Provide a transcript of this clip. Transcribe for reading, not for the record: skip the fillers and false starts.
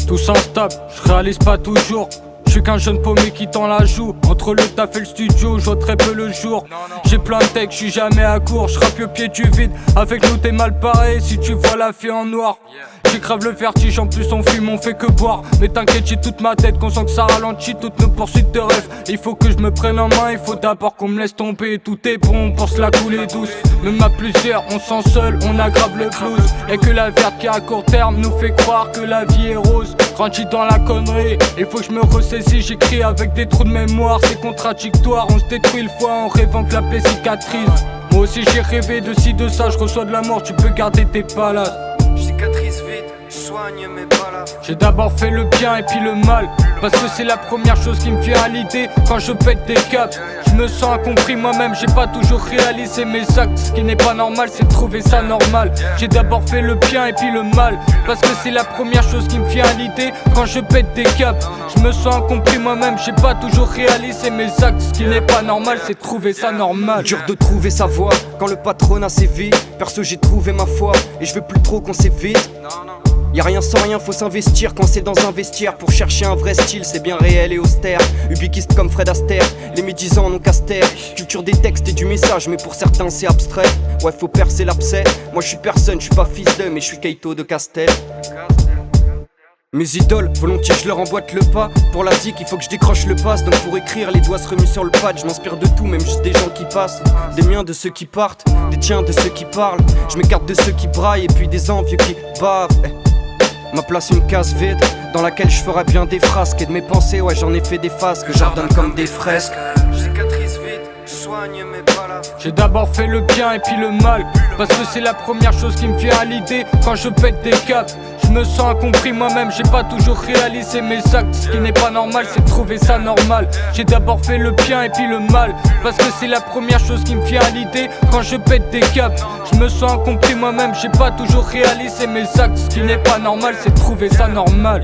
Tous instables, je réalise pas toujours. Je suis qu'un jeune paumé qui tend la joue. Entre le taf et le studio, je vois très peu le jour. J'ai plein de textes, je suis jamais à court. Je rappe au pied du vide, avec nous t'es mal paré. Si tu vois la fille en noir, j'ai grave le vertige, en plus on fume, on fait que boire. Mais t'inquiète, j'ai toute ma tête, qu'on sent que ça ralentit toutes nos poursuites de rêve. Il faut que je me prenne en main, il faut d'abord qu'on me laisse tomber. Tout est bon pour se la couler douce. Même à plusieurs, on sent seul, on aggrave le blues. Y'a que la verte qui à court terme nous fait croire que la vie est rose. Grandi dans la connerie, il faut que je me ressaisis. J'écris avec des trous de mémoire, c'est contradictoire. On se détruit le foie en rêvant que la plaie cicatrise. Moi aussi j'ai rêvé de ci, de ça, je reçois de la mort, tu peux garder tes palaces. Je cicatrise vite, soigne mes balafres. J'ai d'abord fait le bien et puis le mal, parce que c'est la première chose qui me vient à l'idée quand je pète des câbles. Je me sens incompris moi-même, j'ai pas toujours réalisé mes actes. Ce qui n'est pas normal, c'est de trouver ça normal. J'ai d'abord fait le bien et puis le mal, parce que c'est la première chose qui me vient à l'idée quand je pète des câbles. Je me sens incompris moi-même, j'ai pas toujours réalisé mes actes. Ce qui n'est pas normal, c'est de trouver ça normal. Dur de trouver sa voie quand le patronat sévit. Perso j'ai trouvé ma foi et je veux plus trop qu'on s'évite. Y'a rien sans rien, faut s'investir quand c'est dans un vestiaire. Pour chercher un vrai style, c'est bien réel et austère. Ubiquiste comme Fred Astaire, les médisants n'ont qu'à se taire. Culture des textes et du message, mais pour certains c'est abstrait. Ouais, faut percer l'abcès. Moi je suis personne, je suis pas fils d'eux, mais je suis Kaito de Castel. Mes idoles, volontiers je leur emboîte le pas. Pour la zik, il faut que je décroche le pass. Donc pour écrire, les doigts se remuent sur le pad. Je m'inspire de tout, même juste des gens qui passent. Des miens, de ceux qui partent, des tiens, de ceux qui parlent. Je m'écarte de ceux qui braillent et puis des envieux qui bavent. Ma place une case vide dans laquelle je ferai bien des frasques. Et de mes pensées, ouais j'en ai fait des faces que j'ordonne comme des fresques. Je cicatrise vite, soigne mes balafres. J'ai d'abord fait le bien et puis le mal, parce que c'est la première chose qui me vient à l'idée quand je pète des câbles. Je me sens incompris moi-même, j'ai pas toujours réalisé mes actes. Ce qui n'est pas normal, c'est de trouver ça normal. J'ai d'abord fait le bien et puis le mal, parce que c'est la première chose qui me vient à l'idée quand je pète des câbles. Je me sens incompris moi-même, j'ai pas toujours réalisé mes actes. Ce qui n'est pas normal, c'est de trouver ça normal.